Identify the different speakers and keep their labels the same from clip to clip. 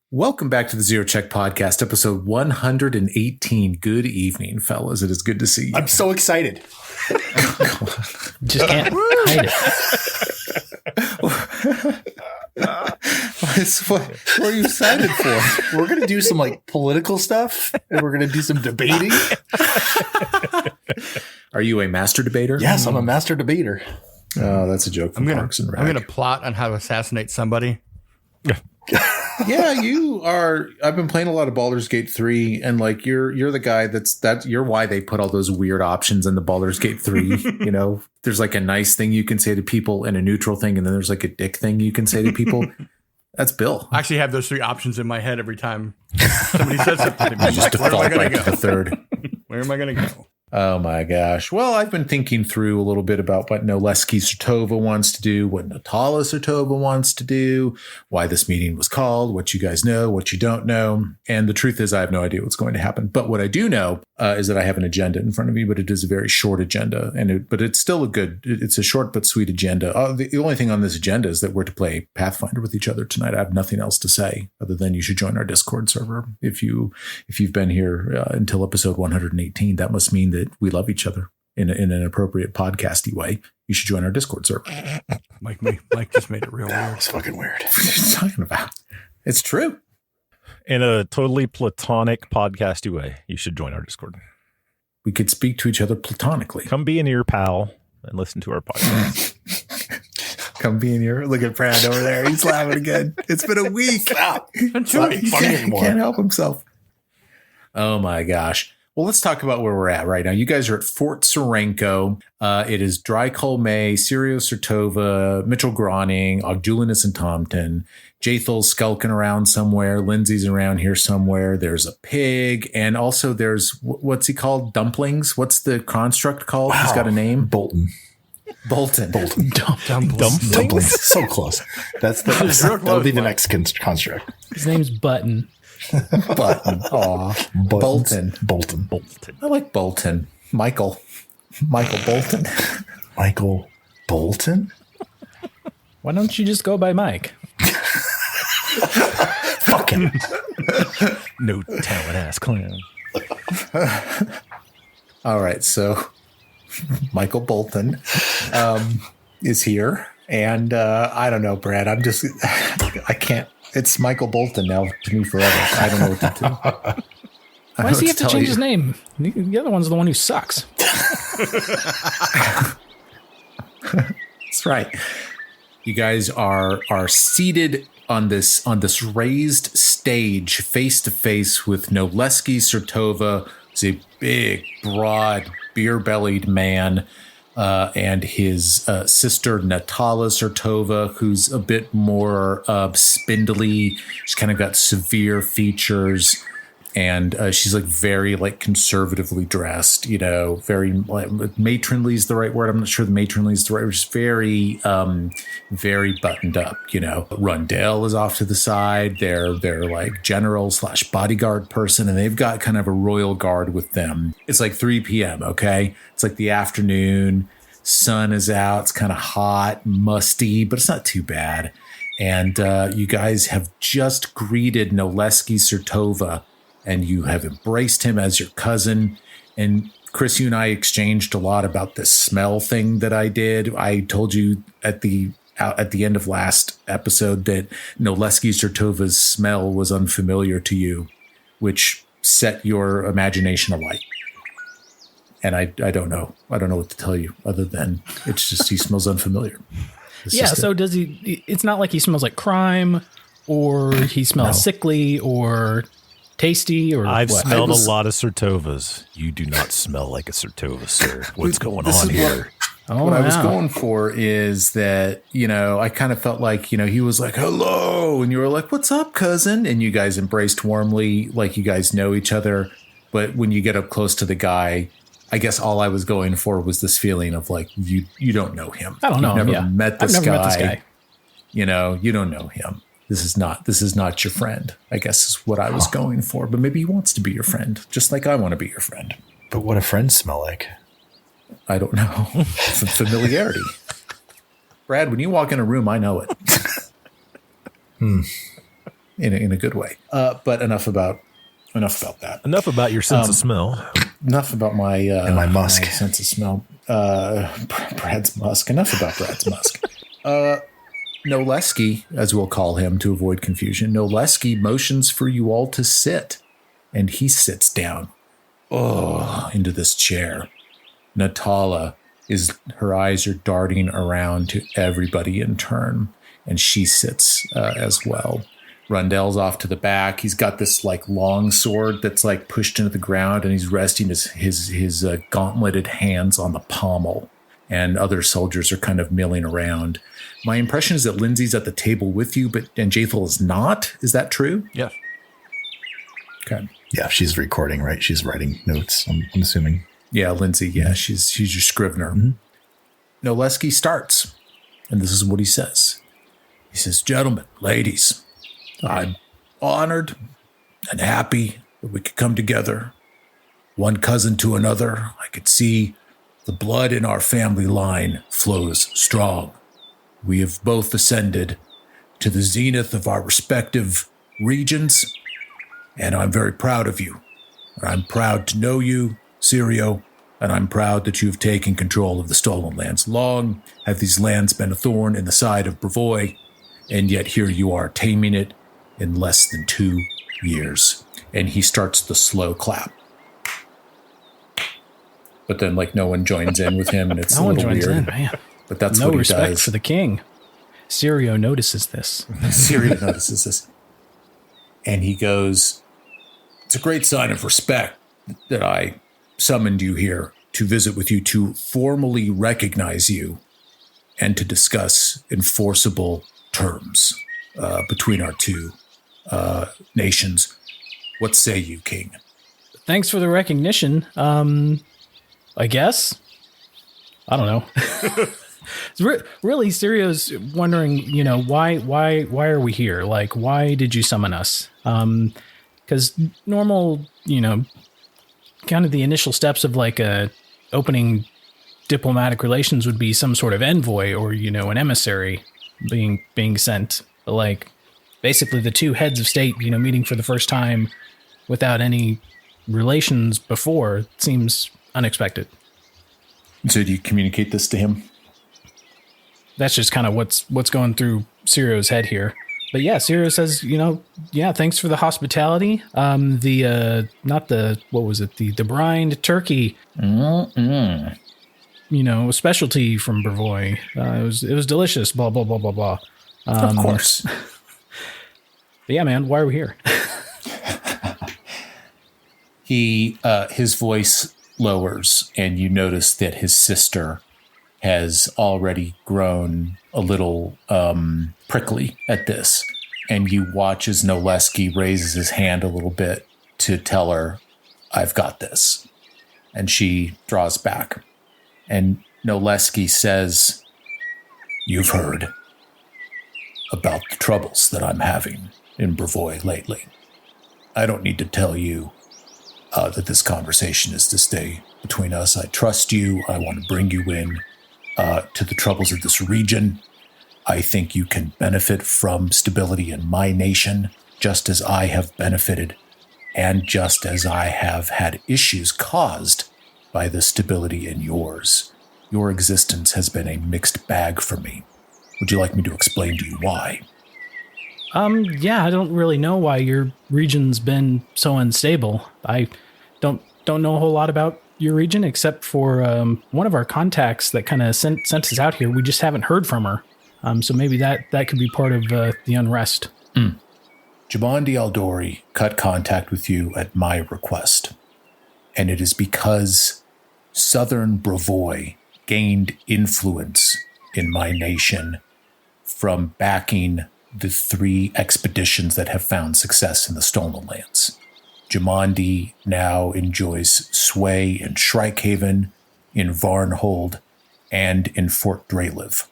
Speaker 1: Welcome back to the Zero Check Podcast, episode 118. Good evening, fellas. It is good to see you.
Speaker 2: I'm so excited.
Speaker 3: Just can't hide it.
Speaker 1: What are you excited for?
Speaker 2: We're going to do some political stuff, and we're going to do some debating.
Speaker 1: Are you a master debater?
Speaker 2: Yes, I'm a master debater.
Speaker 1: Oh, that's a joke from Parks and Rec.
Speaker 4: I'm going to plot on how to assassinate somebody.
Speaker 1: Yeah, you are. I've been playing a lot of Baldur's Gate 3, and you're the guy you're why they put all those weird options in the Baldur's Gate 3. You know, there's a nice thing you can say to people and a neutral thing, and then there's a dick thing you can say to people. That's Bill.
Speaker 4: I actually have those three options in my head every time somebody says something to me.
Speaker 1: Just
Speaker 4: Where am I going to go?
Speaker 1: The third.
Speaker 4: Where am I going to go?
Speaker 1: Oh my gosh. Well, I've been thinking through a little bit about what Noleski Surtova wants to do, what Natala Surtova wants to do, why this meeting was called, what you guys know, what you don't know. And the truth is I have no idea what's going to happen. But what I do know is that I have an agenda in front of me, but it is a very short agenda. But it's still it's a short but sweet agenda. The only thing on this agenda is that we're to play Pathfinder with each other tonight. I have nothing else to say other than you should join our Discord server. If you've been here until episode 118, that must mean that we love each other in an appropriate podcasty way. You should join our Discord server.
Speaker 4: Mike just made it real weird.
Speaker 2: It's fucking weird.
Speaker 1: What are you talking about? It's true.
Speaker 5: In a totally platonic podcasty way, you should join our Discord.
Speaker 1: We could speak to each other platonically.
Speaker 5: Come be an ear pal and listen to our podcast.
Speaker 1: Come be in here. Look at Brad over there. He's laughing again. It's been a week.
Speaker 2: It's not funny anymore.
Speaker 1: He can't help himself. Oh my gosh. Well, let's talk about where we're at right now. You guys are at Fort Serenko. It is Dry Cull May, Sirio Surtova, Mitchell Groning, Ogdulinus and Tompton. Jathel's skulking around somewhere. Lindsay's around here somewhere. There's a pig. And also there's, what's he called? Dumplings? What's the construct called? Wow. He's got a name.
Speaker 2: Bolton.
Speaker 5: Dumplings.
Speaker 2: So close. That'll be the next construct.
Speaker 3: His name's Button.
Speaker 1: Button. Aw. Bolton. I like Bolton. Michael Bolton.
Speaker 2: Michael Bolton?
Speaker 3: Why don't you just go by Mike?
Speaker 2: Fucking.
Speaker 5: No talent ass clown.
Speaker 1: All right. So Michael Bolton is here. And I don't know, Brad. I can't. It's Michael Bolton now to me forever. I don't know what to do.
Speaker 3: Why does he have to change his name? The other one's the one who sucks.
Speaker 1: That's right. You guys are seated on this raised stage, face to face with Noleski Surtova. He's a big, broad, beer-bellied man. And his sister, Natala Surtova, who's a bit more spindly. She's kind of got severe features. And she's very conservatively dressed, very matronly is the right word. I'm not sure the matronly is the right word. Just very, very buttoned up, Rundell is off to the side. They're general / bodyguard person, and they've got kind of a royal guard with them. It's 3 p.m. Okay. It's the afternoon. Sun is out. It's kind of hot, musty, but it's not too bad. And you guys have just greeted Noleski Surtova, and you have embraced him as your cousin. And Chris, you and I exchanged a lot about this smell thing that I did. I told you at the end of last episode that Noleski Surtova's smell was unfamiliar to you, which set your imagination alight. And I don't know. I don't know what to tell you other than it's just he smells unfamiliar.
Speaker 3: So does he? It's not like he smells like crime, or he smells sickly, or tasty, or
Speaker 5: I've smelled a lot of Surtovas. You do not smell like a Surtova, sir. What's going on here?
Speaker 1: What I was going for is that, I kind of felt like, he was like, hello. And you were like, what's up, cousin? And you guys embraced warmly, like you guys know each other. But when you get up close to the guy, I guess all I was going for was this feeling of you don't know him.
Speaker 3: I don't know.
Speaker 1: You've never met this guy.
Speaker 3: You
Speaker 1: don't know him. This is not your friend, I guess is what I was going for. But maybe he wants to be your friend, just like I want to be your friend.
Speaker 2: But what do friends smell like?
Speaker 1: I don't know. Familiarity. Brad, when you walk in a room, I know it. in a good way. But enough about that.
Speaker 5: Enough about your sense of smell.
Speaker 1: Enough about my
Speaker 2: And my musk.
Speaker 1: my sense of smell. Brad's musk. Enough about Brad's musk. Noleski, as we'll call him to avoid confusion, Noleski motions for you all to sit, and he sits down into this chair. Natala her eyes are darting around to everybody in turn, and she sits as well. Rundell's off to the back. He's got this like long sword that's like pushed into the ground, and he's resting his gauntleted hands on the pommel. And other soldiers are kind of milling around. My impression is that Lindsay's at the table with you, and Jathal is not. Is that true?
Speaker 4: Yes.
Speaker 1: Okay.
Speaker 2: Yeah, she's recording, right? She's writing notes, I'm assuming.
Speaker 1: Yeah, Lindsay. Yeah, she's your scrivener. Mm-hmm. Noleski starts, and this is what he says. He says, "Gentlemen, ladies, I'm honored and happy that we could come together. One cousin to another, I could see the blood in our family line flows strong. We have both ascended to the zenith of our respective regions, and I'm very proud of you. I'm proud to know you, Sirio, and I'm proud that you've taken control of the stolen lands. Long have these lands been a thorn in the side of Brevoy, and yet here you are taming it in less than 2 years." And he starts the slow clap. But then, like, no one joins in with him, and it's a little weird.
Speaker 3: Man.
Speaker 1: But that's
Speaker 3: No
Speaker 1: what he
Speaker 3: respect
Speaker 1: does.
Speaker 3: for the king. Sirio notices this.
Speaker 1: Sirio notices this. And he goes, "It's a great sign of respect that I summoned you here to visit with you, to formally recognize you and to discuss enforceable terms between our two nations. What say you, King?"
Speaker 3: Thanks for the recognition. I guess. I don't know. Really, Sirio's wondering, why are we here? Like, why did you summon us? Because normal, kind of the initial steps of like opening diplomatic relations would be some sort of envoy or, an emissary being sent. But like, basically the two heads of state, meeting for the first time without any relations before seems unexpected.
Speaker 1: So do you communicate this to him?
Speaker 3: That's just kind of what's going through Sirio's head here. But yeah, Sirio says, thanks for the hospitality. The brined turkey, specialty from Brevoy. It was delicious, blah, blah, blah, blah, blah.
Speaker 1: Of course.
Speaker 3: But yeah, man, why are we here?
Speaker 1: His voice lowers, and you notice that his sister has already grown a little prickly at this. And you watch as Noleski raises his hand a little bit to tell her, "I've got this." And she draws back. And Noleski says, "You've heard about the troubles that I'm having in Brevoy lately. I don't need to tell you that this conversation is to stay between us. I trust you. I want to bring you in to the troubles of this region. I think you can benefit from stability in my nation, just as I have benefited, and just as I have had issues caused by the stability in yours. Your existence has been a mixed bag for me. Would you like me to explain to you why?"
Speaker 3: Yeah, I don't really know why your region's been so unstable. I don't know a whole lot about your region, except for one of our contacts that kind of sent us out here. We just haven't heard from her. So maybe that could be part of the unrest.
Speaker 1: Jabandi Aldori cut contact with you at my request. And it is because Southern Brevoy gained influence in my nation from backing the 3 expeditions that have found success in the Stolen Lands. Jamandi now enjoys sway in Shrikehaven, in Varnhold, and in Fort Draliv.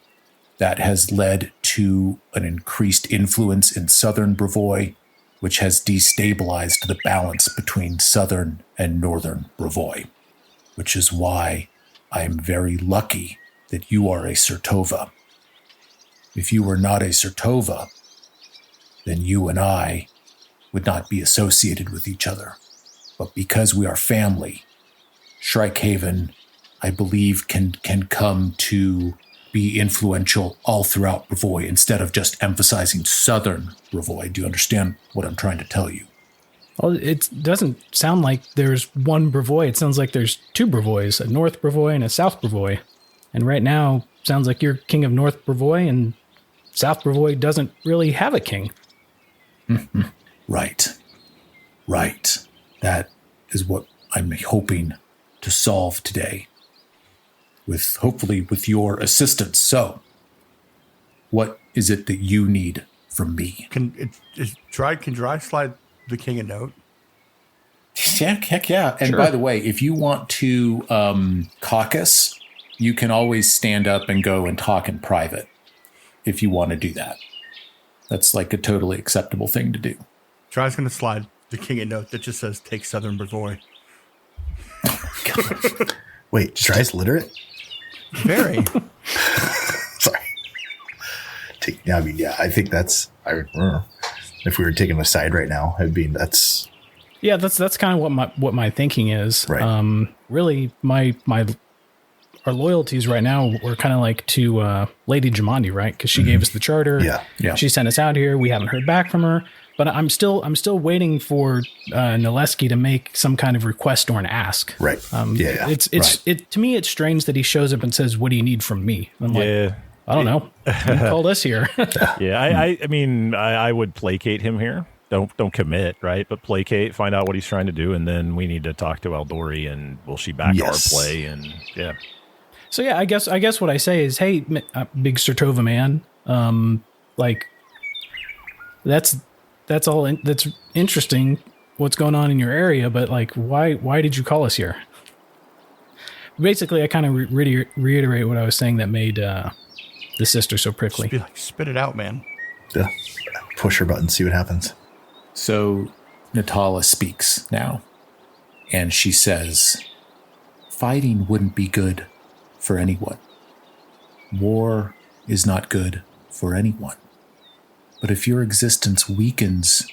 Speaker 1: That has led to an increased influence in southern Brevoy, which has destabilized the balance between southern and northern Brevoy, which is why I am very lucky that you are a Surtova. If you were not a Surtova, then you and I would not be associated with each other. But because we are family, Shrikehaven, I believe, can come to be influential all throughout Brevoy instead of just emphasizing southern Brevoy. Do you understand what I'm trying to tell you?
Speaker 3: Well, it doesn't sound like there's one Brevoy. It sounds like there's two Brevoys, a North Brevoy and a South Brevoy. And right now, sounds like you're king of North Brevoy, and South Brevoy doesn't really have a king.
Speaker 1: Right. That is what I'm hoping to solve today, hopefully with your assistance. So, what is it that you need from me?
Speaker 4: Can Dry slide the king a note?
Speaker 1: Yeah, heck yeah. And
Speaker 3: sure.
Speaker 1: By the way, if you want to caucus, you can always stand up and go and talk in private if you want to do that. That's like a totally acceptable thing to do.
Speaker 4: Dry's going to slide the king a note that just says, take Southern Brevoy.
Speaker 2: Wait, Dry's literate?
Speaker 4: Very.
Speaker 2: Sorry. I think that's, if we were taking a side right now, that's
Speaker 3: kind of what my thinking is.
Speaker 2: Right.
Speaker 3: Really, our loyalties right now were kind of like to Lady Jamandi, right? Because she gave us the charter.
Speaker 2: Yeah.
Speaker 3: She sent us out here. We haven't heard back from her, but I'm still waiting for Noleski to make some kind of request or an ask.
Speaker 2: Right.
Speaker 3: To me, it's strange that he shows up and says, "What do you need from me?" I'm like, I don't know. You called us here.
Speaker 5: I mean, I would placate him here. Don't commit, right? But placate, find out what he's trying to do, and then we need to talk to Eldori, and will she back our play? And yeah.
Speaker 3: So yeah, I guess what I say is, hey, big Surtova man, that's all. That's interesting. What's going on in your area? But like, why did you call us here? Basically, I kind of reiterate what I was saying that made the sister so prickly.
Speaker 4: Just be like, spit it out, man.
Speaker 2: Yeah. Push her button, see what happens.
Speaker 1: So Natala speaks now, and she says, fighting wouldn't be good for anyone. War is not good for anyone. But if your existence weakens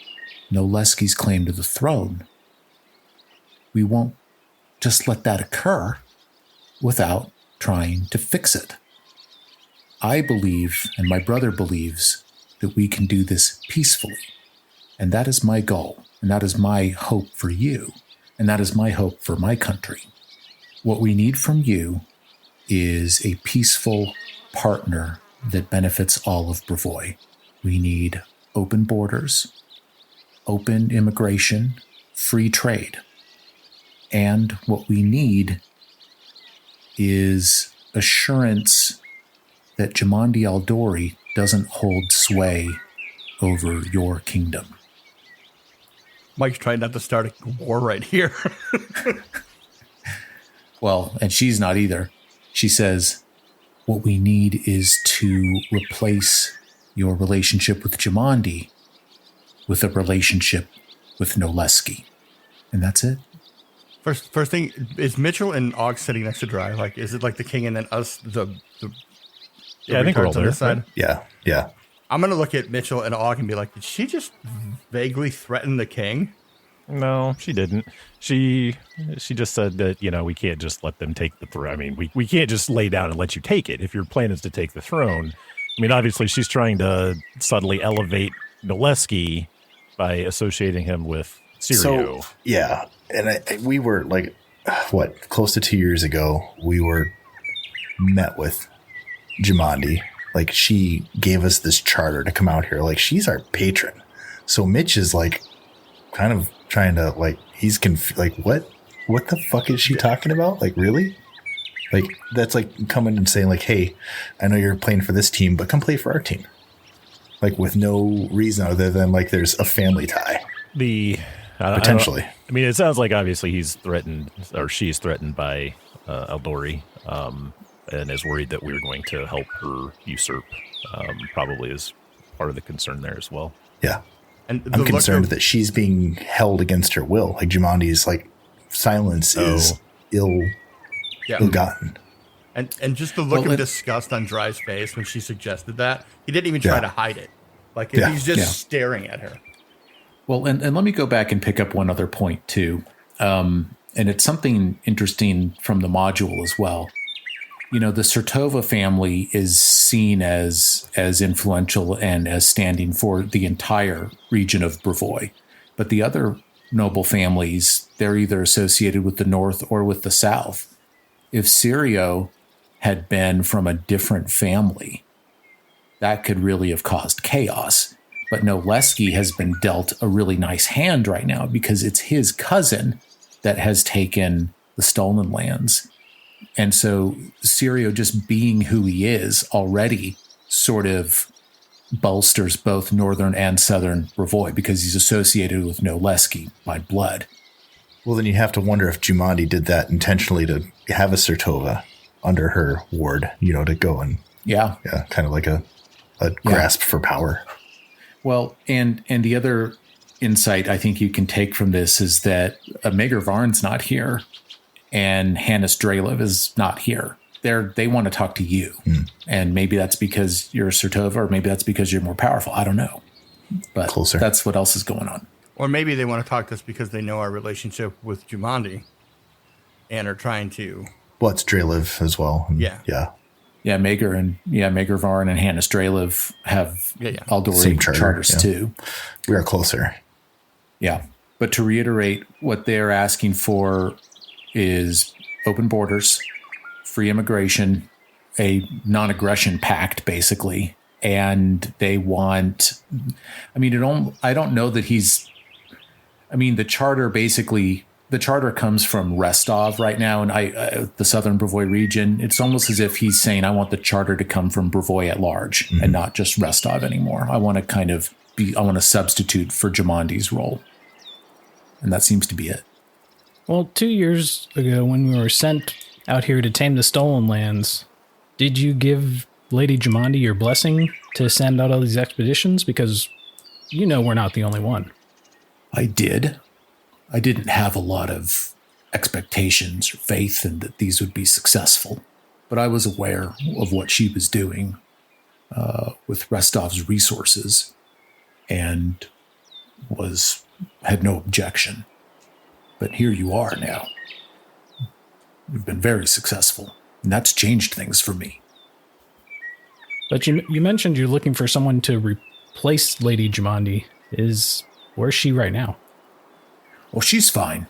Speaker 1: Noleski's claim to the throne, we won't just let that occur without trying to fix it. I believe, and my brother believes, that we can do this peacefully. And that is my goal, and that is my hope for you, and that is my hope for my country. What we need from you is a peaceful partner that benefits all of Brevoy. We need open borders, open immigration, free trade. And what we need is assurance that Jamandi Eldori doesn't hold sway over your kingdom.
Speaker 4: Mike's trying not to start a war right here.
Speaker 1: Well, and she's not either. She says, what we need is to replace your relationship with Jamandi with a relationship with Noleski. And that's it.
Speaker 4: First thing, is Mitchell and Og sitting next to Dry? Like, is it like the king and then us, the
Speaker 5: I think we're all
Speaker 4: on this
Speaker 5: there.
Speaker 4: side?
Speaker 2: Yeah.
Speaker 4: I'm going to look at Mitchell and Og and be like, did she just vaguely threaten the king?
Speaker 5: No, she didn't. She just said that, we can't just let them take the throne. I mean, we can't just lay down and let you take it. If your plan is to take the throne, I mean, obviously she's trying to subtly elevate Noleski by associating him with Sirio.
Speaker 2: So, yeah. And we were like, close to 2 years ago, we were met with Jamandi. Like, she gave us this charter to come out here. Like, she's our patron. So Mitch is like, kind of trying to he's like, what the fuck is she talking about? Like, really? Like, that's like coming and saying like, hey, I know you're playing for this team, but come play for our team. Like, with no reason other than like there's a family tie. Potentially.
Speaker 5: I mean, it sounds like obviously he's threatened, or she's threatened by Eldori, and is worried that we're going to help her usurp. Probably is part of the concern there as well.
Speaker 2: Yeah.
Speaker 4: And
Speaker 2: I'm concerned that she's being held against her will. Like, Jamandi's silence is ill-gotten.
Speaker 4: And just the look of disgust on Dry's face when she suggested that, he didn't even try to hide it. Like if he's just staring at her.
Speaker 1: Well, and let me go back and pick up one other point too. And it's something interesting from the module as well. You know, the Surtova family is seen as influential and as standing for the entire region of Brevoy. But the other noble families, they're either associated with the north or with the south. If Sirio had been from a different family, that could really have caused chaos. But Noleski has been dealt a really nice hand right now because it's his cousin that has taken the stolen lands. And so Sirio just being who he is already sort of bolsters both northern and southern Brevoy because he's associated with Noleski by blood.
Speaker 2: Well, then you have to wonder if Jumondi did that intentionally to have a Surtova under her ward, you know, to go and kind of like a grasp for power.
Speaker 1: Well, and the other insight I think you can take from this is that Maegor Varn's not here and Hannes Drelev is not here. They want to talk to you. And maybe that's because you're a Surtova or maybe that's because you're more powerful. I don't know. But that's what else is going on.
Speaker 4: Or maybe they want to talk to us because they know our relationship with Jumondi and are trying to...
Speaker 2: Well, it's Drelev as well.
Speaker 4: Yeah.
Speaker 1: Yeah, Maegor Varn and Hannes Drelev have Aldori charters too.
Speaker 2: We are closer.
Speaker 1: Yeah. But to reiterate, what they're asking for is open borders, free immigration, a non-aggression pact, basically. And they want, I don't know that the charter comes from Rostov right now, and the southern Brevoy region. It's almost as if he's saying, I want the charter to come from Brevoy at large and not just Rostov anymore. I want to substitute for Jumondi's role. And that seems to be it.
Speaker 3: Well, 2 years ago when we were sent out here to tame the stolen lands, did you give Lady Jumondi your blessing to send out all these expeditions? Because you know we're not the only one.
Speaker 1: I did. I didn't have a lot of expectations or faith in that these would be successful, but I was aware of what she was doing with Rostov's resources and had no objection. But here you are now. You've been very successful, and that's changed things for me.
Speaker 3: But you mentioned you're looking for someone to replace Lady Jumondi. Where's she right now?
Speaker 1: Well, she's fine.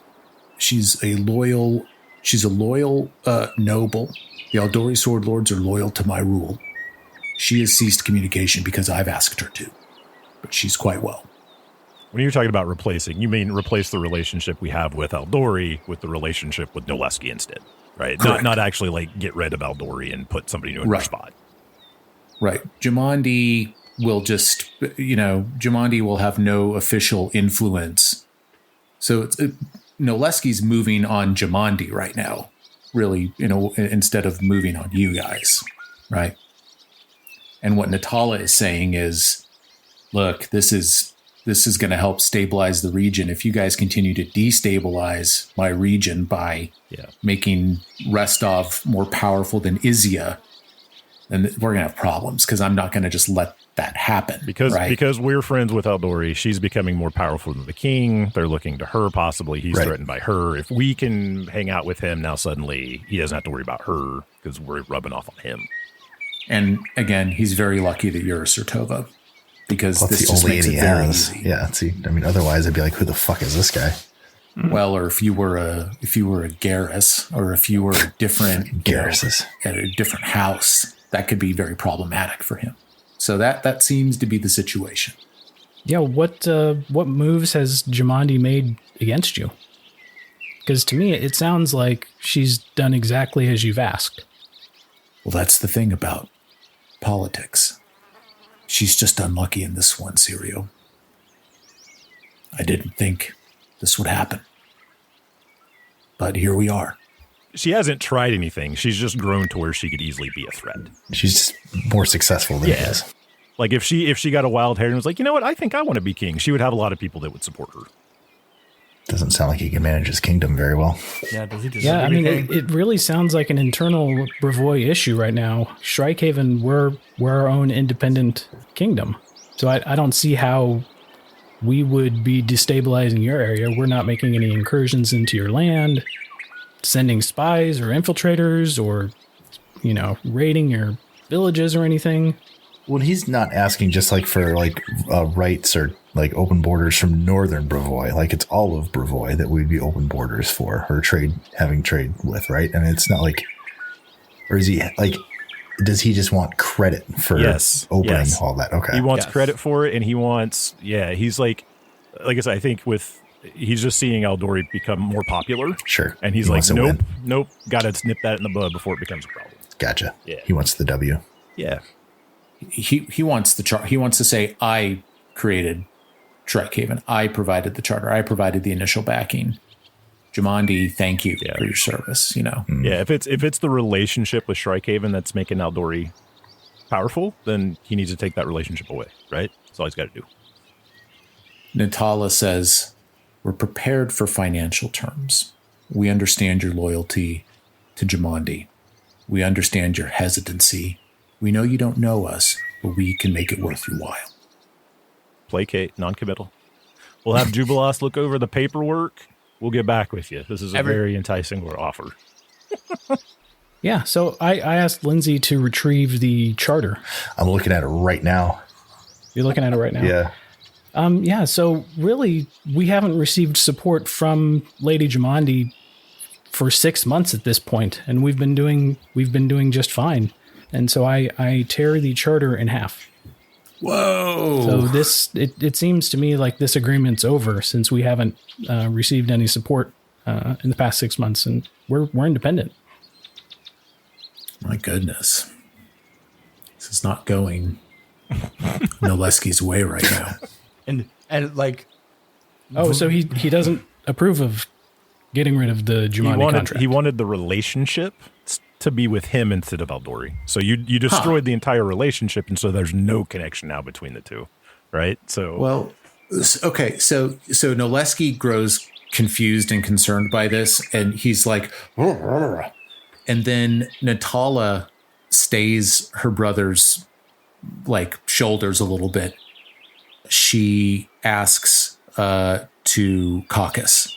Speaker 1: She's a loyal noble. The Aldori Sword Lords are loyal to my rule. She has ceased communication because I've asked her to, but she's quite well.
Speaker 5: When you're talking about replacing, you mean replace the relationship we have with Aldori with the relationship with Noleski instead, right? Not actually like get rid of Aldori and put somebody new in their spot.
Speaker 1: Right. Jumondi will Jumondi will have no official influence. So Noleski's moving on Jumondi right now, really, instead of moving on you guys, right? And what Natala is saying is, look, this is going to help stabilize the region. If you guys continue to destabilize my region by making Rostov more powerful than Izia, then we're going to have problems because I'm not going to just let that happen.
Speaker 5: Because we're friends with Aldori, she's becoming more powerful than the king. They're looking to her possibly. He's threatened by her. If we can hang out with him now, suddenly he doesn't have to worry about her because we're rubbing off on him.
Speaker 1: And again, he's very lucky that you're a Surtova. Because
Speaker 2: that's
Speaker 1: this
Speaker 2: the
Speaker 1: just
Speaker 2: only
Speaker 1: makes it
Speaker 2: he
Speaker 1: very
Speaker 2: has.
Speaker 1: easy.
Speaker 2: Yeah, see, otherwise I'd be like, who the fuck is this guy?
Speaker 1: Well, or if you were a Garrus, or if you were a different
Speaker 2: Garruses
Speaker 1: at a different house, that could be very problematic for him. So that seems to be the situation.
Speaker 3: Yeah, what moves has Jumondi made against you? Because to me, it sounds like she's done exactly as you've asked.
Speaker 1: Well, that's the thing about politics. She's just unlucky in this one, Sirio. I didn't think this would happen. But here we are.
Speaker 5: She hasn't tried anything. She's just grown to where she could easily be a threat.
Speaker 2: She's just more successful than he is.
Speaker 5: Like if she got a wild hair and was like, you know what, I think I want to be king, she would have a lot of people that would support her.
Speaker 2: Doesn't sound like he can manage his kingdom very well.
Speaker 4: Yeah, does he deserve
Speaker 3: Yeah, I mean,
Speaker 4: anything?
Speaker 3: it really sounds like an internal Brevoy issue right now. Shrikehaven, we're our own independent kingdom. So I don't see how we would be destabilizing your area. We're not making any incursions into your land, sending spies or infiltrators or, raiding your villages or anything.
Speaker 2: Well, he's not asking just like for like rights or like open borders from northern Brevoy. Like it's all of Brevoy that we'd be open borders for or having trade with, right? And it's not like, or is he like, does he just want credit for opening all that? Okay.
Speaker 5: He wants credit for it, and he wants, he's like I said, I think he's just seeing Aldori become more popular.
Speaker 2: Sure.
Speaker 5: And he's like, nope, got to snip that in the bud before it becomes a problem.
Speaker 2: Gotcha.
Speaker 5: Yeah.
Speaker 2: He wants the W.
Speaker 5: Yeah.
Speaker 1: He wants the chart. He wants to say, I created Shrikehaven. I provided the charter. I provided the initial backing. Jamandi, thank you for your service.
Speaker 5: Yeah, if it's the relationship with Shrikehaven that's making Aldori powerful, then he needs to take that relationship away, right? That's all he's got to do.
Speaker 1: Natala says, we're prepared for financial terms. We understand your loyalty to Jamandi. We understand your hesitancy. We know you don't know us, but we can make it worth your while.
Speaker 5: Placate, non-committal. We'll have Jubilos look over the paperwork. We'll get back with you. This is a very enticing offer.
Speaker 3: Yeah, so I asked Lindsay to retrieve the charter.
Speaker 2: I'm looking at it right now.
Speaker 3: You're looking at it right now?
Speaker 2: Yeah.
Speaker 3: So really, we haven't received support from Lady Jamandi for 6 months at this point, and we've been doing just fine. And so I tear the charter in half.
Speaker 1: Whoa!
Speaker 3: So it seems to me like this agreement's over since we haven't received any support in the past 6 months, and we're independent.
Speaker 1: My goodness, this is not going Noleski's way right now.
Speaker 4: And like,
Speaker 3: so he doesn't approve of getting rid of the Jamandi contract.
Speaker 5: He wanted the relationship to be with him instead of Aldori. So you destroyed the entire relationship, and so there's no connection now between the two, right? So
Speaker 1: okay. So Noleski grows confused and concerned by this, and he's like, and then Natala stays her brother's like shoulders a little bit. She asks to caucus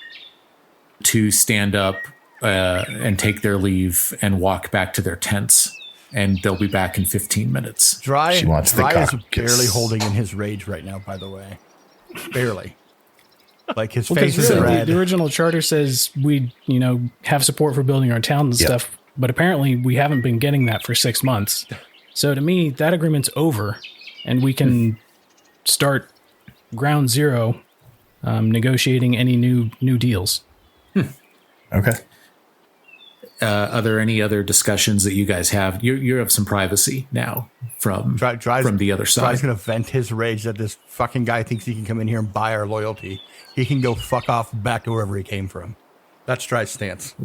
Speaker 1: to stand up and take their leave and walk back to their tents, and they'll be back in 15 minutes.
Speaker 2: She wants the
Speaker 4: Dry is
Speaker 2: caucus.
Speaker 4: barely holding in his rage right now, by the way. Barely. Like his
Speaker 3: Well,
Speaker 4: face is
Speaker 3: really,
Speaker 4: red.
Speaker 3: the original charter says we, have support for building our town and stuff, but apparently we haven't been getting that for 6 months. So to me, that agreement's over, and we can start ground zero, negotiating any new deals.
Speaker 2: Okay.
Speaker 1: Are there any other discussions that you guys have? You have some privacy now from the other side.
Speaker 4: Dry's going to vent his rage that this fucking guy thinks he can come in here and buy our loyalty. He can go fuck off back to wherever he came from. That's Dry's stance.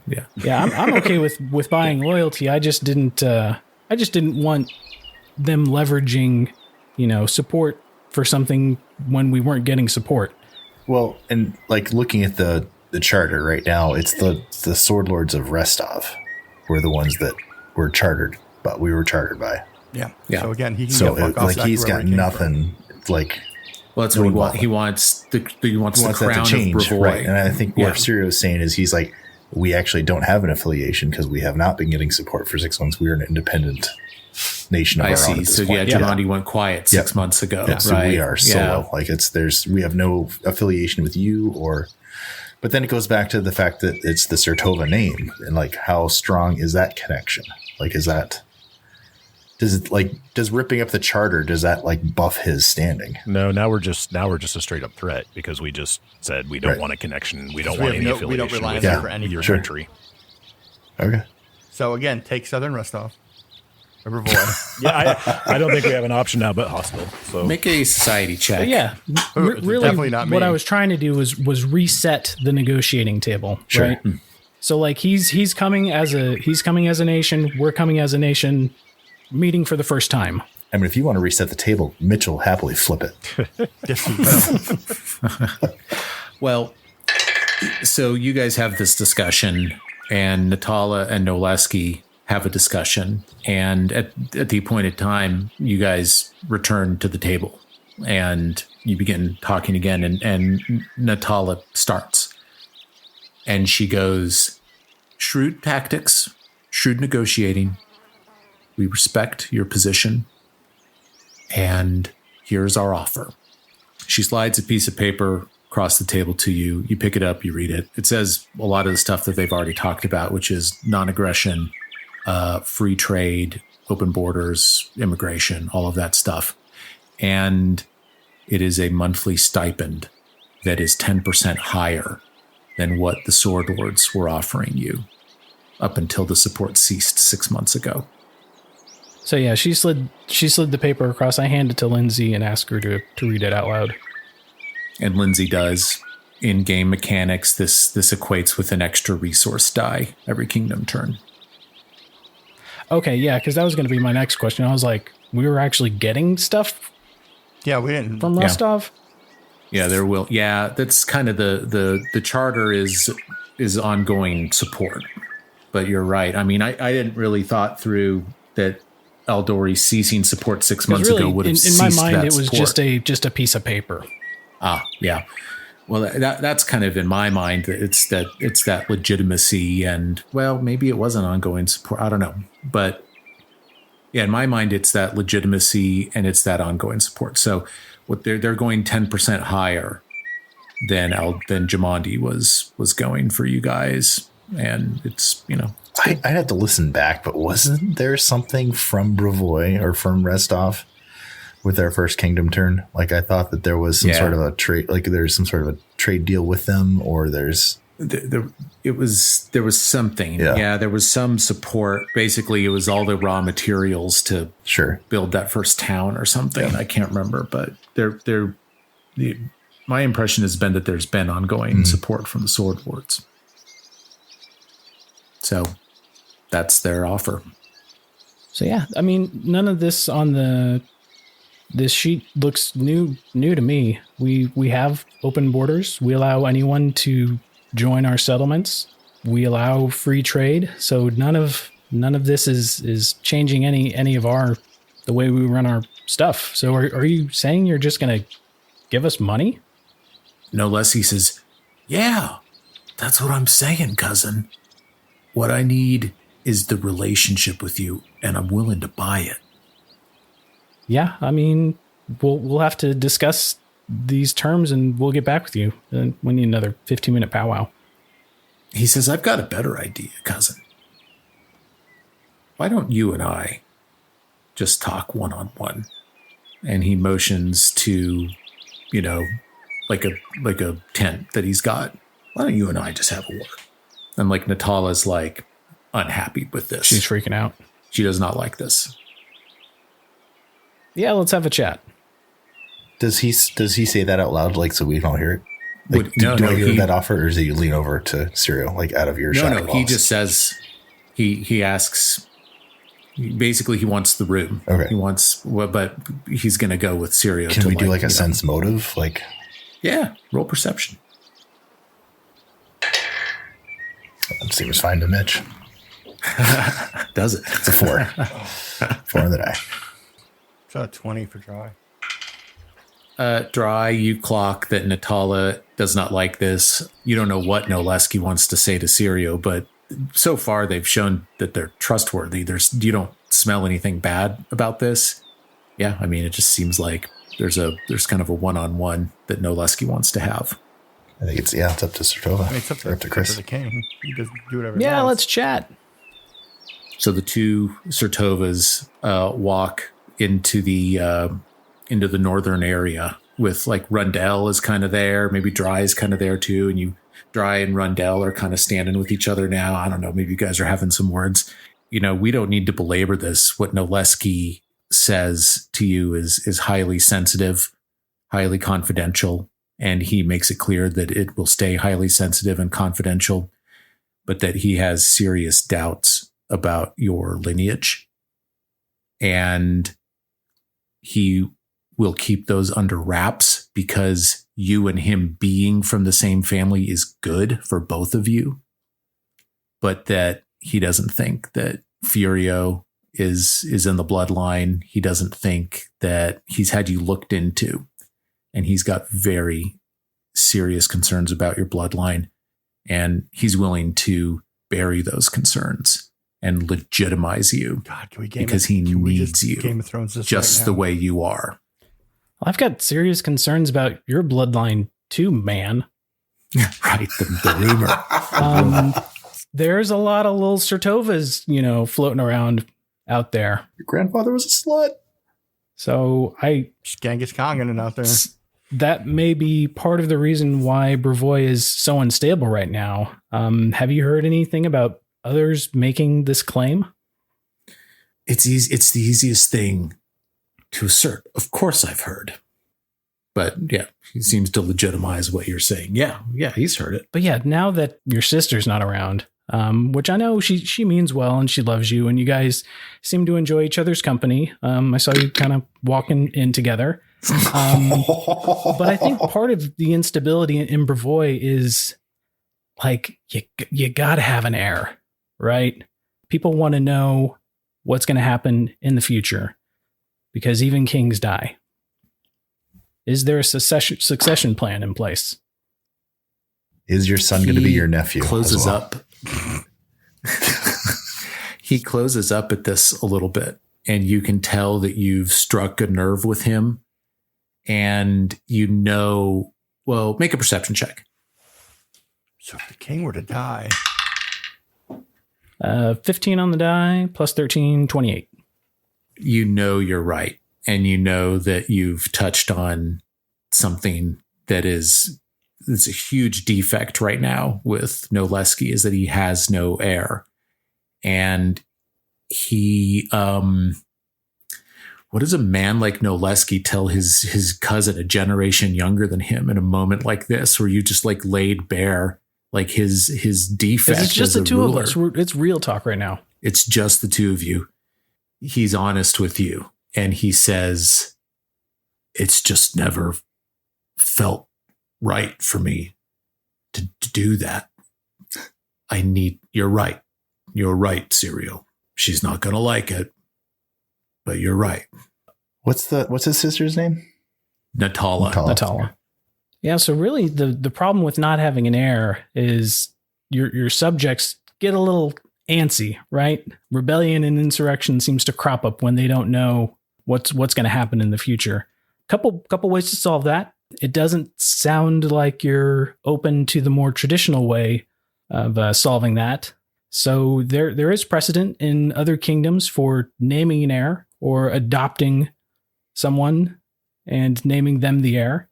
Speaker 3: Yeah, I'm okay with buying loyalty. I just didn't want them leveraging, support for something when we weren't getting support.
Speaker 2: Well, and like looking at the charter right now, it's the Sword Lords of Restov were the ones that were chartered, but we were chartered by.
Speaker 4: Yeah.
Speaker 1: Yeah.
Speaker 4: So again, he can
Speaker 2: So
Speaker 4: go fuck off
Speaker 2: like
Speaker 4: back
Speaker 2: he's
Speaker 4: to wherever
Speaker 2: got
Speaker 4: he came
Speaker 2: nothing like.
Speaker 1: Well, that's what he wants. He wants the
Speaker 2: That
Speaker 1: crown
Speaker 2: to change,
Speaker 1: of Brevoy.
Speaker 2: right? And I think what Sirio is saying is he's like, we actually don't have an affiliation because we have not been getting support for 6 months. We are an independent nation of
Speaker 1: I
Speaker 2: our own
Speaker 1: see.
Speaker 2: at this
Speaker 1: So
Speaker 2: point.
Speaker 1: Jamandi went quiet 6 months ago.
Speaker 2: Yeah,
Speaker 1: right?
Speaker 2: so we are solo.
Speaker 1: Yeah.
Speaker 2: Like we have no affiliation with you but then it goes back to the fact that it's the Surtova name and like how strong is that connection? Like, does ripping up the charter, does that like buff his standing?
Speaker 5: no, now we're just a straight up threat because we just said we don't want a connection. We don't want any affiliation
Speaker 4: we don't rely on
Speaker 5: with
Speaker 4: that for any
Speaker 5: your
Speaker 2: Sure.
Speaker 5: country.
Speaker 2: Okay.
Speaker 4: So again, take Southern Rostov. Or Brevoy.
Speaker 5: Yeah, I don't think we have an option now but hostile. So
Speaker 1: Make a society check.
Speaker 3: But yeah, really,
Speaker 4: definitely not me.
Speaker 3: what I was trying to do was reset the negotiating table,
Speaker 2: Sure.
Speaker 3: right? So like he's coming as a nation, we're coming as a nation, meeting for the first time.
Speaker 2: I mean, if you want to reset the table, Mitch will happily flip it.
Speaker 4: Yes, he will.
Speaker 1: Well, so you guys have this discussion, and Natala and Noleski have a discussion. And at the appointed time, you guys return to the table and you begin talking again. And Natala starts. And she goes, shrewd tactics, shrewd negotiating. We respect your position. And here's our offer. She slides a piece of paper across the table to you. You pick it up, you read it. It says a lot of the stuff that they've already talked about, which is non-aggression, free trade, open borders, immigration, all of that stuff. And it is a monthly stipend that is 10% higher than what the Sword Lords were offering you up until the support ceased 6 months ago.
Speaker 3: So yeah, she slid the paper across. I hand it to Lindsay and ask her to read it out loud.
Speaker 1: And Lindsay does. In game mechanics, this equates with an extra resource die every kingdom turn.
Speaker 3: Okay, yeah, because that was going to be my next question. I was like, we were actually getting stuff
Speaker 4: Yeah, we didn't.
Speaker 3: from Rostov?
Speaker 1: Yeah, there will. Yeah, that's kind of the charter is ongoing support. But you're right. I mean, I didn't really thought through that Eldori ceasing support 6 months
Speaker 3: really,
Speaker 1: ago would have
Speaker 3: in
Speaker 1: ceased
Speaker 3: my mind,
Speaker 1: that
Speaker 3: it was
Speaker 1: support.
Speaker 3: just a piece of paper.
Speaker 1: Ah, yeah. Well, that's kind of in my mind. It's that legitimacy, and well, maybe it wasn't ongoing support. I don't know, but yeah, in my mind, it's that legitimacy and it's that ongoing support. So, what they're going 10% higher than Jamandi was going for you guys, and it's
Speaker 2: I'd have to listen back, but wasn't there something from Brevoy or from Restov with their first kingdom turn? Like, I thought that there was some sort of a trade, like there's some sort of a trade deal with them, or there
Speaker 1: was something. Yeah, there was some support. Basically, it was all the raw materials to build that first town or something. Yeah. I can't remember, but my impression has been that there's been ongoing support from the Sword Lords. So that's their offer.
Speaker 3: So yeah, I mean, none of this on this sheet looks new to me. We have open borders. We allow anyone to join our settlements. We allow free trade. So none of this is changing any of the way we run our stuff. So are you saying you're just going to give us money?
Speaker 1: Noleski says, yeah, that's what I'm saying, cousin. What I need is the relationship with you, and I'm willing to buy it.
Speaker 3: Yeah, I mean, we'll have to discuss these terms, and we'll get back with you. And we need another 15-minute powwow.
Speaker 1: He says, I've got a better idea, cousin. Why don't you and I just talk one-on-one? And he motions to, like a tent that he's got. Why don't you and I just have a word? And like Natala's like unhappy with this.
Speaker 3: She's freaking out.
Speaker 1: She does not like this.
Speaker 3: Yeah, let's have a chat.
Speaker 2: Does he say that out loud, like, so we don't hear it? Like, do I hear that offer, or does he lean over to Sirio, like, out of earshot?
Speaker 1: No, he just says, he asks, basically he wants the room.
Speaker 2: Okay.
Speaker 1: He wants, but he's going to go with Sirio.
Speaker 2: Can we do like a sense motive? Like,
Speaker 1: yeah, roll perception.
Speaker 2: That seems fine to Mitch.
Speaker 1: Does it?
Speaker 2: It's a 4. 4 on the die.
Speaker 4: It's a 20 for Dry.
Speaker 1: Dry, you clock that Natala does not like this. You don't know what Noleski wants to say to Sirio, but so far they've shown that they're trustworthy. You don't smell anything bad about this. Yeah, I mean, it just seems like there's kind of a one-on-one that Noleski wants to have.
Speaker 2: I think it's up to Surtova.
Speaker 4: It's up to
Speaker 2: Chris.
Speaker 4: the king. He does do whatever he
Speaker 3: Yeah,
Speaker 4: wants.
Speaker 3: let's chat.
Speaker 1: So the two Surtovas walk into the northern area with like Rundell is kind of there. Maybe Dry is kind of there too. And Dry and Rundell are kind of standing with each other now. I don't know. Maybe you guys are having some words. We don't need to belabor this. What Noleski says to you is highly sensitive, highly confidential. And he makes it clear that it will stay highly sensitive and confidential, but that he has serious doubts about your lineage. And he will keep those under wraps because you and him being from the same family is good for both of you. But that he doesn't think that Furio is in the bloodline. He doesn't think that he's had you looked into, and he's got very serious concerns about your bloodline, and he's willing to bury those concerns and legitimize you.
Speaker 4: God, can we
Speaker 1: because he needs you
Speaker 4: Game of Thrones
Speaker 1: just
Speaker 4: right
Speaker 1: the way you are.
Speaker 3: Well, I've got serious concerns about your bloodline too, man.
Speaker 1: Right, the rumor.
Speaker 3: There's a lot of little Surtovas, floating around out there.
Speaker 2: Your grandfather was a slut.
Speaker 3: So
Speaker 4: Genghis Khan in out there.
Speaker 3: that may be part of the reason why Brevoy is so unstable right now. Have you heard anything about others making this claim?
Speaker 1: It's easy. It's the easiest thing to assert. Of course I've heard. But yeah, he seems to legitimize what you're saying. Yeah, he's heard it.
Speaker 3: But yeah, now that your sister's not around, which I know she means well and she loves you and you guys seem to enjoy each other's company. I saw you kind of walking in together. But I think part of the instability in Brevoy is like, you got to have an heir, right? People want to know what's going to happen in the future because even kings die. Is there a succession plan in place?
Speaker 2: Is your son going to be your nephew?
Speaker 1: Closes up. He closes up at this a little bit, and you can tell that you've struck a nerve with him. And well, make a perception check.
Speaker 4: So if the king were to die.
Speaker 3: 15 on the die, plus 13, 28.
Speaker 1: You're right. And you know that you've touched on something that it's a huge defect right now with Noleski, is that he has no heir. And he, what does a man like Noleski tell his cousin, a generation younger than him, in a moment like this, where you just like laid bare like his defect?
Speaker 3: It's just
Speaker 1: as
Speaker 3: the two
Speaker 1: ruler.
Speaker 3: of us. It's real talk right now.
Speaker 1: It's just the two of you. He's honest with you. And he says, it's just never felt right for me to do that. You're right. You're right, Sirio. She's not going to like it, but you're right.
Speaker 2: What's his sister's name?
Speaker 1: Natala.
Speaker 3: Yeah. So really the problem with not having an heir is your subjects get a little antsy, right? Rebellion and insurrection seems to crop up when they don't know what's going to happen in the future. Couple ways to solve that. It doesn't sound like you're open to the more traditional way of solving that. So there is precedent in other kingdoms for naming an heir or adopting someone and naming them the heir.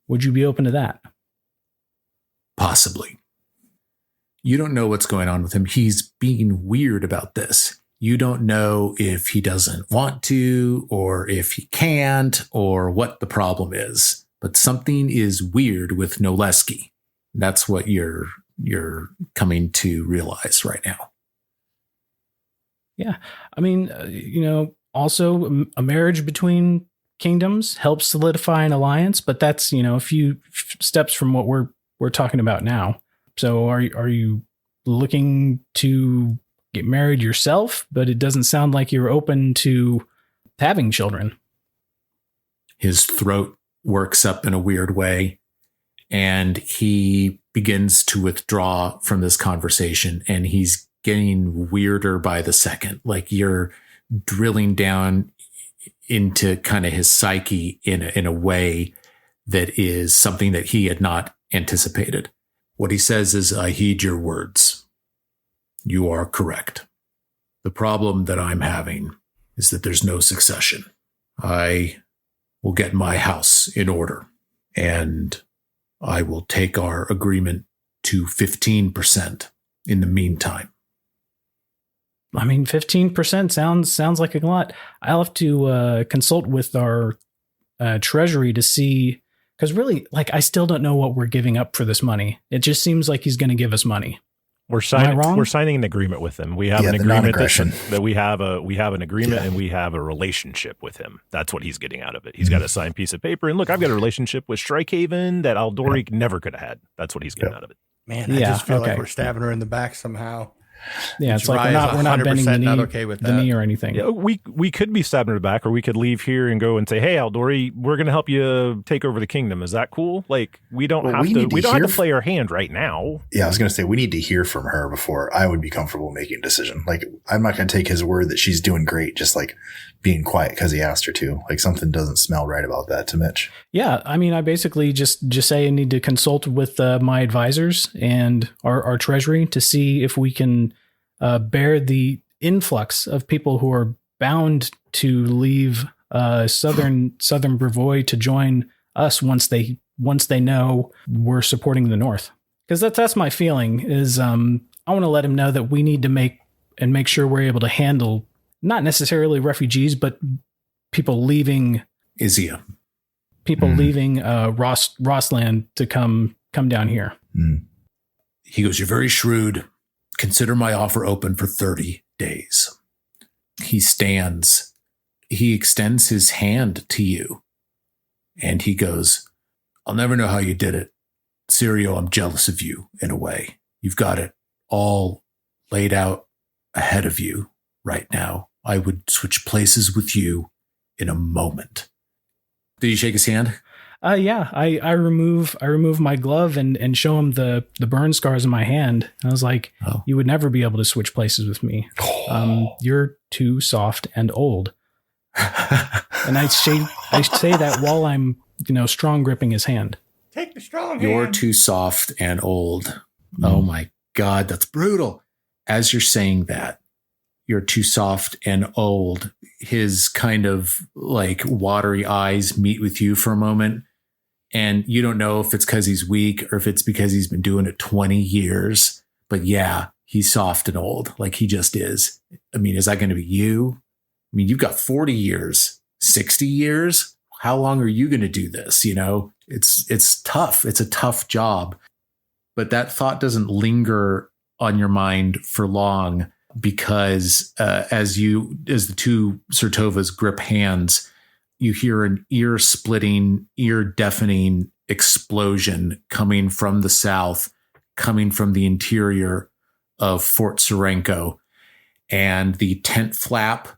Speaker 3: Would you be open to that?
Speaker 1: Possibly. You don't know what's going on with him. He's being weird about this. You don't know if he doesn't want to or if he can't or what the problem is. But something is weird with Noleski. That's what you're coming to realize right now.
Speaker 3: Yeah. I mean, also a marriage between kingdoms helps solidify an alliance, but that's, a few steps from what we're talking about now. So are you looking to get married yourself? But it doesn't sound like you're open to having children.
Speaker 1: His throat works up in a weird way, and he begins to withdraw from this conversation, and he's getting weirder by the second. Like you're drilling down into kind of his psyche in a way that is something that he had not anticipated. What he says is, I heed your words. You are correct. The problem that I'm having is that there's no succession. I will get my house in order, and I will take our agreement to 15% in the meantime.
Speaker 3: I mean, 15% sounds like a lot. I'll have to consult with our treasury to see, because really, like, I still don't know what we're giving up for this money. It just seems like he's going to give us money.
Speaker 5: We're signing an agreement with him. We have an agreement that we have an agreement and we have a relationship with him. That's what he's getting out of it. He's got a signed piece of paper. And look, I've got a relationship with Strikehaven that Aldoric never could have had. That's what he's getting out of it.
Speaker 4: Man, I just feel like we're stabbing her in the back somehow.
Speaker 3: Yeah, it's like
Speaker 4: Rye is
Speaker 3: we're not bending the
Speaker 4: 100%
Speaker 3: knee,
Speaker 4: not okay with
Speaker 3: the
Speaker 4: that.
Speaker 3: knee or anything.
Speaker 5: Yeah, we could be stabbing her back, or we could leave here and go and say, "Hey, Aldori, we're going to help you take over the kingdom." Is that cool? Like, we don't have to play our hand right now.
Speaker 2: Yeah, I was going to say we need to hear from her before I would be comfortable making a decision. Like, I'm not going to take his word that she's doing great, just like being quiet because he asked her to. Like, something doesn't smell right about that to Mitch.
Speaker 3: Yeah, I mean, I basically just say I need to consult with my advisors and our treasury to see if we can bear the influx of people who are bound to leave southern Brevoy to join us once they know we're supporting the North. Because that's my feeling is I want to let him know that we need to make sure we're able to handle not necessarily refugees, but people leaving
Speaker 1: Izia.
Speaker 3: People leaving Rossland to come down here.
Speaker 1: He goes, "You're very shrewd. Consider my offer open for 30 days. He stands. He extends his hand to you. And he goes, "I'll never know how you did it. Sirio, I'm jealous of you in a way. You've got it all laid out ahead of you right now. I would switch places with you in a moment." Did you shake his hand?
Speaker 3: Yeah, I remove my glove and show him the burn scars in my hand. I was like, "You would never be able to switch places with me. You're too soft and old." And I say that while I'm strong gripping his hand.
Speaker 4: Take the strong hand.
Speaker 1: "You're too soft and old." Oh my God, that's brutal. As you're saying that, "You're too soft and old," his kind of like watery eyes meet with you for a moment. And you don't know if it's because he's weak or if it's because he's been doing it 20 years. But yeah, he's soft and old. Like he just is. I mean, is that going to be you? I mean, you've got 40 years, 60 years. How long are you going to do this? It's tough. It's a tough job. But that thought doesn't linger on your mind for long because as the two Surtovas grip hands, you hear an ear-splitting, ear-deafening explosion coming from the south, coming from the interior of Fort Serenko. And the tent flap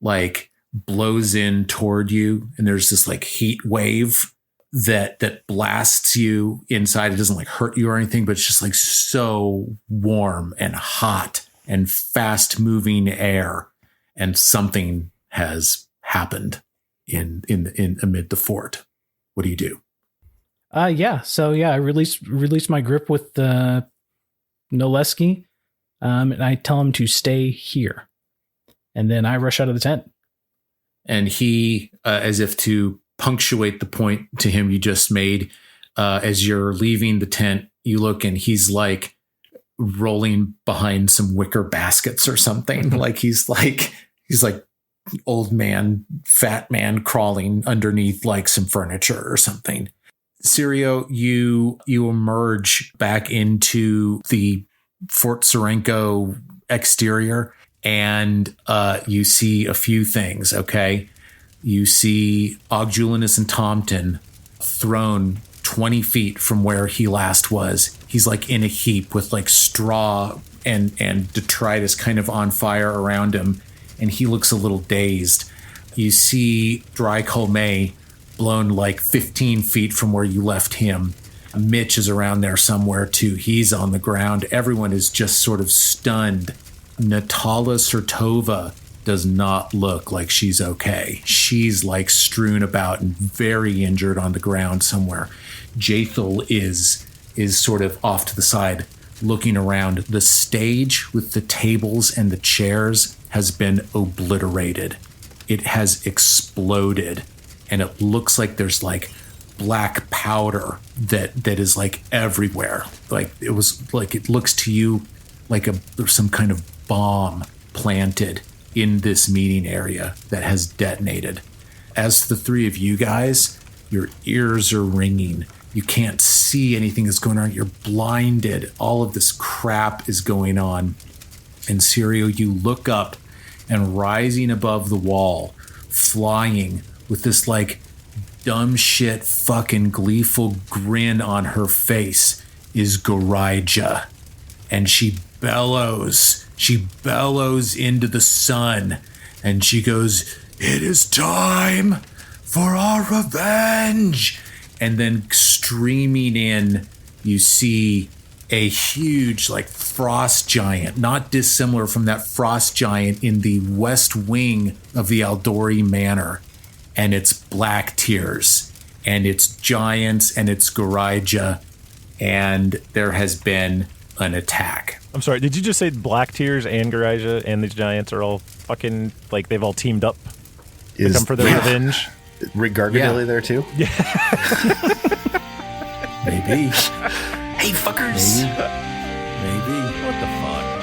Speaker 1: like blows in toward you. And there's this like heat wave that blasts you inside. It doesn't like hurt you or anything, but it's just like so warm and hot and fast moving air. And something has happened in amid the fort. What do you do?
Speaker 3: I release my grip with Noleski, and I tell him to stay here, and then I rush out of the tent.
Speaker 1: And he, as if to punctuate the point to him you just made, as you're leaving the tent, you look and he's like rolling behind some wicker baskets or something. Like he's like old man, fat man crawling underneath like some furniture or something. Sirio, you emerge back into the Fort Serenko exterior and you see a few things, okay? You see Ogjulinus and Tomton thrown 20 feet from where he last was. He's like in a heap with like straw and detritus kind of on fire around him. And he looks a little dazed. You see Dry Colmay blown like 15 feet from where you left him. Mitch is around there somewhere too. He's on the ground. Everyone is just sort of stunned. Natala Surtova does not look like she's okay. She's like strewn about and very injured on the ground somewhere. Jathel is sort of off to the side looking around. The stage with the tables and the chairs has been obliterated. It has exploded, and it looks like there's like black powder that is like everywhere. Like it was like, it looks to you like there's some kind of bomb planted in this meeting area that has detonated. As the three of you guys, your ears are ringing. You can't see anything that's going on. You're blinded. All of this crap is going on. And Sirio, you look up, and rising above the wall, flying with this like dumb shit fucking gleeful grin on her face is Gorija. And she bellows. She bellows into the sun, and she goes, "It is time for our revenge." And then streaming in, you see a huge, like, frost giant, not dissimilar from that frost giant in the west wing of the Aldori Manor. And it's Black Tears, and it's giants, and it's Garija, and there has been an attack.
Speaker 5: I'm sorry, did you just say Black Tears and Garija and these giants are all fucking, like, they've all teamed up to come for their revenge?
Speaker 2: Gargadilly there too?
Speaker 1: Yeah. Maybe.
Speaker 2: Hey, fuckers.
Speaker 1: Maybe.
Speaker 5: What the fuck?